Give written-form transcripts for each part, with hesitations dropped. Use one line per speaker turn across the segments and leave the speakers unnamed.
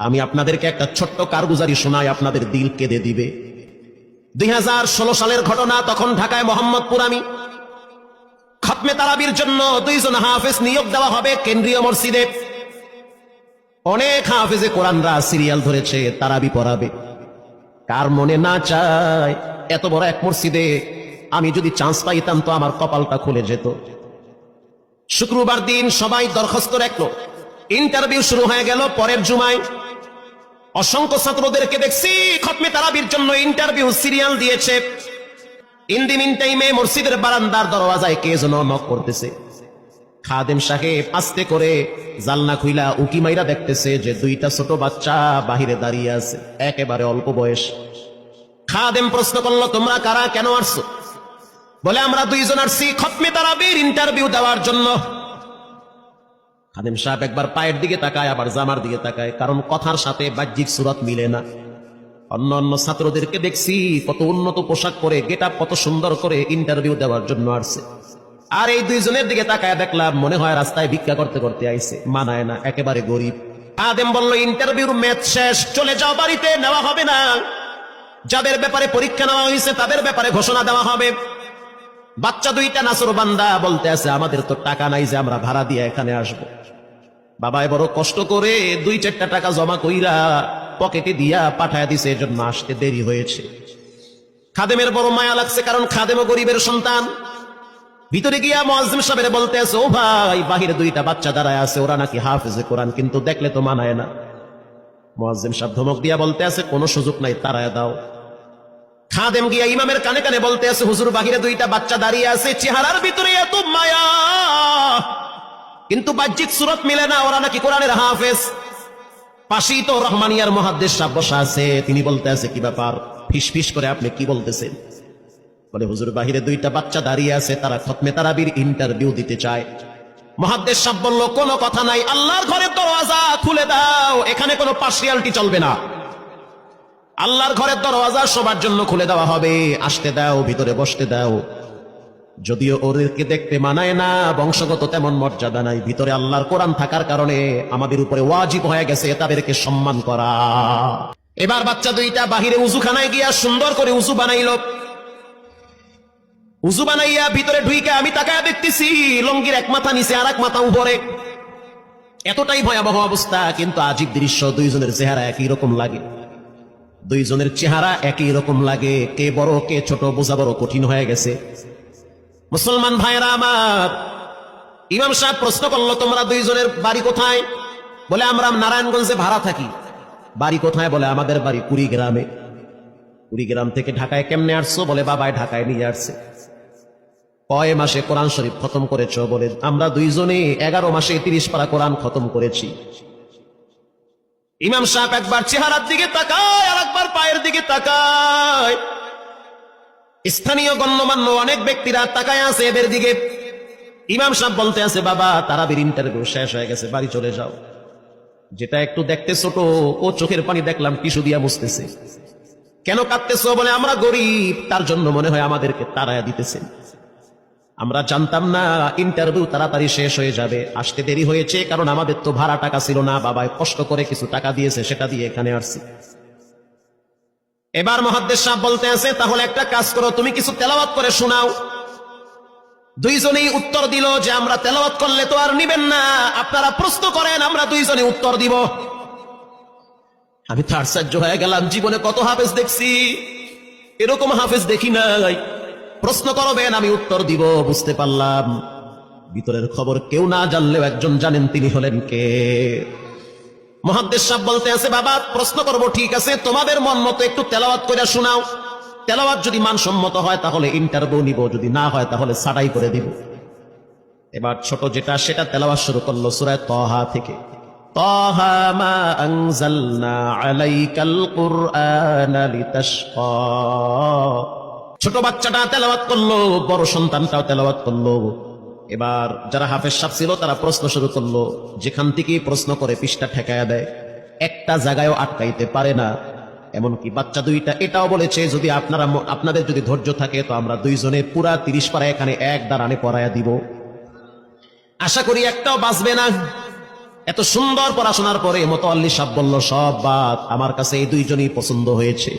আমি আপনাদেরকে একটা ছোট্ট কারগুজারি শোনাই, আপনাদের দিল কেঁদে দিবে। 2016 সালের ঘটনা। তখন ঢাকায় মোহাম্মদপুর আমি খতমে তারাবির জন্য 2 জন হাফেজ নিয়োগ দেওয়া হবে কেন্দ্রীয় মসজিদে। অনেক হাফেজে কোরআনরা সিরিয়াল ধরেছে তারাবি পড়াবে। কার মনে না চায় এত বড় এক মসজিদে আমি যদি চান্স পাইতাম তো আমার কপালটা খুলে যেত। শুক্রবার দিন সবাই দরখাস্ত রাখলো, ইন্টারভিউ শুরু হয়ে গেল। পরের জুমায় অসংখ্য ছাত্রদেরকে দেখছি খতমে তারাবির জন্য ইন্টারভিউ সিরিয়াল দিয়েছে। ইন দি মিন টাইমে মসজিদের বারান্দার দরওয়াজায় কে যেন নক করতেছে। খাদেম সাহেব আস্তে করে জালনা খুইলা উকি মাইরা দেখতেছে যে 2টা ছোট বাচ্চা বাহিরে দাঁড়িয়ে আছে, একেবারে অল্প বয়স। খাদেম প্রশ্ন করলো, তোমরা কারা, কেন আসছো? বলে, আমরা 2 জন আসছি খতমে তারাবির ইন্টারভিউ দেওয়ার জন্য। খাদেম সাহেব একবার পায়ের দিকে তাকায়, আবার জামার দিকে তাকায়, কারণ কথার সাথে বাহ্যিক সুরত মিলে না। অন্য অন্য ছাত্রদেরকে দেখছি কত উন্নত পোশাক পরে, গেটআপ কত সুন্দর করে ইন্টারভিউ দেওয়ার জন্য আসছে। আর এই 2 জনের দিকে তাকায় দেখলাম মনে হয় রাস্তায় ভিক্ষা করতে করতে আইছে, মানায় না, একেবারে গরিব। খাদেম বলল, ইন্টারভিউর ম্যাচ শেষ, চলে যাও বাড়িতে, নেওয়া হবে না। যাদের ব্যাপারে পরীক্ষা নেওয়া হয়েছে তাদের ব্যাপারে ঘোষণা দেওয়া হবে। বাচ্চা 2টা নাসর বান্দা বলতে আছে, আমাদের তো টাকা নাই যে আমরা ভাড়া দিয়ে এখানে আসবো। বাবায় বড় কষ্ট করে 2-4টা টাকা জমা কইরা পকেটে দিয়া পাঠায় দিছে, এজন্য আসতে দেরি হয়েছে। খাদেমের বড় মায়া লাগছে, কারণ খাদেমও গরিবের সন্তান। ভিতরে গিয়া মুয়াজ্জিম সাহেবের বলতে আছে, ও ভাই, বাহিরে 2টা বাচ্চা দাঁড়ায় আছে, ওরা নাকি হাফেজে কোরআন, কিন্তু দেখলে তো মানায় না। মুয়াজ্জিম সাহেব ধমক দিয়া বলতে আছে, কোনো সুযোগ নাই, তাড়ায় দাও। খাদেম গিয়া ইমামের কানে কানে বলতে আছে, হুজুর, বাহিরে 2টা বাচ্চা দাঁড়িয়ে আছে, চেহারার ভিতরে এত মায়া, কিন্তু বাহ্যিক সুরত মিলে না, ওরা নাকি কোরআনের হাফেজ। পাশেই তো রহমানিয়ার মুহাদ্দিস সাহেব বসা আছে, তিনি বলতে আছে, কি ব্যাপার, ফিসফিস করে আপনি কি বলতেছেন? বলে, হুজুর, বাহিরে 2টা বাচ্চা দাঁড়িয়ে আছে, তারা খতমে তারাবির ইন্টারভিউ দিতে চায়। মুহাদ্দিস সাহেব বলল, কোনো কথা নাই, আল্লাহর ঘরের দরওয়াজা খুলে দাও, এখানে কোনো পার্সিয়ালিটি চলবে না। আল্লাহর ঘরের দরওয়াজা সবার জন্য খুলে দেওয়া হবে, আসতে দাও, ভিতরে বসতে দাও। যদিও ওদেরকে দেখতে মানায় না, বংশগত তেমন মর্যাদা নাই, ভিতরে আল্লাহর কোরআন থাকার কারণে আমাদের উপরে ওয়াজিব হয়ে গেছে তাদেরকে সম্মান করা। এবার বাচ্চা 2টা বাহিরে উজুখানায় গিয়া সুন্দর করে উজু বানাইল। উজু বানাইয়া ভিতরে ঢুইকা আমি তাকায় দেখতেছি লঙ্গির এক মাথা নিচে আর এক মাথা উপরে, এতটাই ভয়াবহ অবস্থা। কিন্তু আজীব দৃশ্য, 2 জনের চেহারা একই রকম লাগে। 2 জনের চেহারা একই রকম লাগে, কে বড় কে ছোট বোঝা বড় কঠিন হয়ে গেছে। মুসলমান ভাইরা আমার, ইমাম সাহেব প্রশ্ন করলো, তোমরা 2 জনের বাড়ি কোথায়? বলে, আমরা নারায়ণগঞ্জে ভাড়া থাকি। বাড়ি কোথায়? বলে, আমাদের বাড়ি কুড়িগ্রামে। কুড়িগ্রাম থেকে ঢাকায় কেমনে আসছো? বলে, বাবাই ঢাকায় নিয়ে আসছে। কয় মাসে কোরআন শরীফ খতম করেছো? বলে, আমরা 2 জনে 11 মাসে 30 পারা কোরআন খতম করেছি। ইমাম সাহেব একবার চেহারার দিকে তাকায় আর একবার পায়ের দিকে তাকায়। স্থানীয় গণ্যমান্য অনেক ব্যক্তিরা তাকায় আছে এদের দিকে। ইমাম সাহেব বলতে আছে, বাবা, তারাবির ইন্টারভিউ শেষ হয়ে গেছে, বাড়ি চলে যাও। যেটা একটু দেখতে ছোট, ও চোখের পানি দেখলাম টিস্যু দিয়া মুছতেছে। কেন কাঁদতেছো? বলে, আমরা গরিব, তার জন্য মনে হয় আমাদেরকে তাড়ায়া দিতেছে। আমরা জানতাম না ইন্টারভিউ তাড়াতাড়ি শেষ হয়ে যাবে, আসতে দেরি হয়েছে, কারণ আমাদের তো ভাড়া টাকা ছিল না, বাবাই কষ্ট করে কিছু টাকা দিয়েছে, সেটা দিয়ে এখানে আসছি। এবার মুহাদ্দিস সাহেব বলতে আছে, তাহলে একটা কাজ করো, তুমি কিছু তেলাওয়াত করে শোনাও। 2 জনেই উত্তর দিল যে, আমরা তেলাওয়াত করলে তো আর নিবেন না, আপনারা প্রশ্ন করেন, আমরা 2 জনে উত্তর দিব। আমি তো আশ্চর্য হয়ে গেলাম, জীবনে কত হাফেজ দেখছি, এরকম হাফেজ দেখি নাই। প্রশ্ন করবেন, আমি উত্তর দিব। বুঝতে পারলাম ভিতরের খবর কেউ না জানলেও একজন জানেন, তিনি হলেন কে? মুহাদ্দিস সাহেব বলতে আছে, বাবা, প্রশ্ন করব, ঠিক আছে, তোমাদের মন মতো একটু তেলাওয়াত করে শোনাও। তেলাওয়াত যদি মানসম্মত হয় তাহলে ইন্টারভিউ নিব, যদি না হয় তাহলে ছাঁটাই করে দিব। এবার ছোট যেটা সেটা তেলাওয়াত শুরু করলো সূরা তাহা থেকে। তাহা মা আনজালনা আলাইকাল কুরআনা লিতাশকা। ছোট বাচ্চাটা তেলাওয়াত করলো, বড় সন্তানটাও তেলাওয়াত করলো। এবার যারা হাফেজ সাহেব ছিল তারা প্রশ্ন শুরু করলো, যেখান থেকে প্রশ্ন করে পৃষ্ঠা ঠেকায়া দেয়, একটা জায়গায়ও আটকাইতে পারে না। এমনকি বাচ্চা 2টা এটাও বলেছে, যদি আপনাদের যদি ধৈর্য থাকে তো আমরা 2 জনে পুরা 30 পারা এখানে এক দাঁড়ানে পড়ায়া দিব, আশা করি একটাও বাঁচবে না। এত সুন্দর পড়াশোনার পরে মোতাল্লি সাহেব বলল সব বাদ, আমার কাছে এই দুইজনই পছন্দ হয়েছে।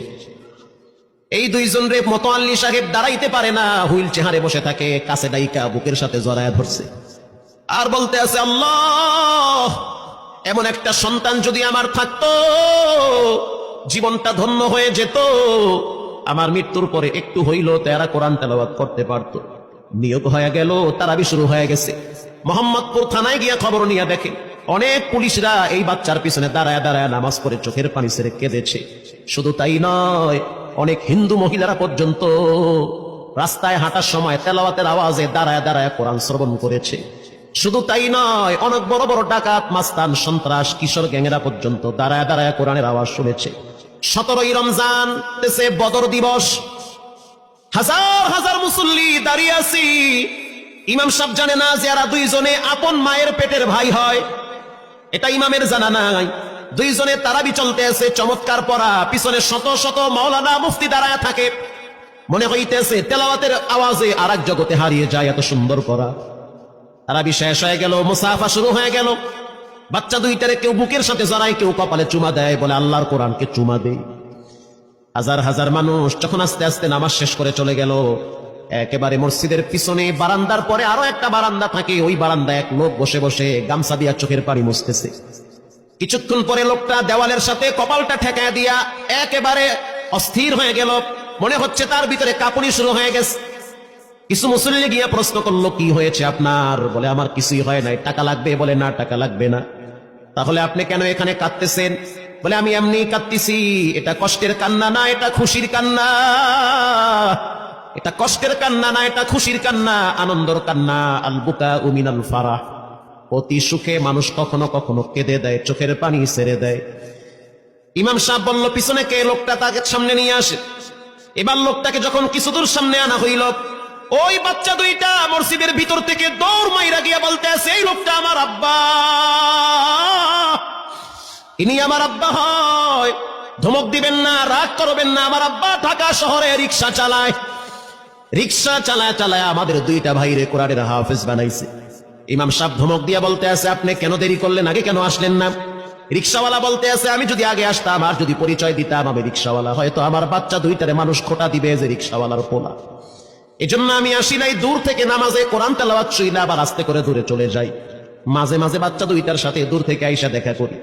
এই দুইজন রে মোতাল্লি সাহেব দাঁড়াইতে পারে না, হুইল চেহারে বসে থাকে, কাছে ডাইকা বুকের সাথে জড়ায় ধরছে আর বলতে আছে, আল্লাহ, এমন একটা সন্তান যদি আমার থাকতো জীবনটা ধন্য হয়ে যেত, আমার মৃত্যুর পরে একটু হইল তেরা কোরআন তেলাওয়াত করতে পারত। নিয়োগ হয়ে গেল, তারাবি শুরু হয়ে গেছে। মোহাম্মদপুর থানায় গিয়া খবর নিয়ে দেখে অনেক পুলিশরা এই বাচ্চার পিছনে দাঁড়ায় দাঁড়ায় নামাজ পড়ে চোখের পানি ছেড়ে কেঁদেছে। শুধু তাই নয়, অনেক হিন্দু মহিলারা পর্যন্ত রাস্তায় হাঁটার সময় তেলাওয়াতের আওয়াজে দাঁড়ায় দাঁড়ায় কোরআন শ্রবণ করেছে। শুধু তাই নয়, অনেক বড় বড় ডাকাত, মাস্তান, সন্ত্রাস, কিশোর গ্যাংরা পর্যন্ত দাঁড়ায় দাঁড়ায় কোরআনের আওয়াজ শুনেছে। 17ই রমজান দেশে বদর দিবস, হাজার হাজার মুসল্লি দাঁড়িয়ে আছি। ইমাম সাহেব জানে না যে এরা দুইজনে আপন মায়ের পেটের ভাই হয়, এটা ইমামের জানা নাই। দুইজনে তারাবি চলতে আছে, চমৎকার পড়া, পিছনে শত শত মাওলানা মুফতি দাঁড়ায় থাকে। মনে হইতেছে তেলাওয়াতের আওয়াজে আর এক জগতে হারিয়ে যায়, এত সুন্দর পড়া। তারাবি শেষ হয়ে গেল, মুসাফা শুরু হয়ে গেল। বাচ্চা দুইটারে কেউ বুকের সাথে জড়ায়, কেউ কপালে চুমা দেয়, বলে আল্লাহর কোরআনকে চুমা দেয়। হাজার হাজার মানুষ যখন আস্তে আস্তে নামাজ শেষ করে চলে গেল, একেবারে মসজিদের পিছনে বারান্দার পরে আরো একটা বারান্দা থাকে, ওই বারান্দায় এক লোক বসে বসে গামছা দিয়া চোখের পানি মুছতেছে। কিছুক্ষণ পরে লোকটা দেওয়ালের সাথে কপালটা ঠেকায় দিয়া একেবারে অস্থির হয়ে গেল, মনে হচ্ছে তার ভিতরে কাঁপুনি শুরু হয়ে গেছে। কিছু মুসল্লি গিয়া প্রশ্ন করলো, কি হয়েছে আপনার? বলে আমার কিছুই হয় নাই। টাকা লাগবে? বলে না, টাকা লাগবে না। তাহলে আপনি কেন এখানে কাঁদতেছেন? বলে আমি এমনি কাঁদতেছি, এটা কষ্টের কান্না না, এটা খুশির কান্না। এটা কষ্টের কান্না না, এটা খুশির কান্না, আনন্দর কান্না। আল বুকা মিনাল ফারাহ, অতি সুখে মানুষ কখনো কখনো কেঁদে দেয়, চোখের পানি ছেড়ে দেয়। ইমাম সাহেব বলল, পিছনে কে? লোকটা তাকে সামনে নিয়ে আসে। এবার লোকটাকে যখন কিছু দূর সামনে আনা হইল, ওই বাচ্চা দুইটা মসজিদের ভিতর থেকে দৌড় মাইরা গিয়া বলতে আছে, এই লোকটা আমার আব্বা, ইনি আমার আব্বা হয়। ধমক দিবেন না, রাগ করবেন না, আমার আব্বা ঢাকা শহরে রিক্সা চালায়, রিক্সা চালায় চালায় আমাদের দুইটা ভাইরে কোরআনের হাফেজ বানাইছে। ইমাম সাহেব ধমক দিয়া বলতে আছে, আপনি কেন দেরি করলেন? আগে কেন আসলেন না? রিক্সাওয়ালা বলতে আছে, আমি যদি আগে আসতাম আর যদি পরিচয় দিতাম আমি রিক্সাওয়ালা, হয়তো আমার বাচ্চা দুইটারে মানুষ খোটা দিবে যে রিক্সাওয়ালার পোলা। এজন্য আমি আসি নাই, দূর থেকে নামাজে কোরআন তেলাওয়াত শুই না, আবার আস্তে করে দূরে চলে যাই। মাঝে মাঝে বাচ্চা দুইটার সাথে দূর থেকে আইসা দেখা করি।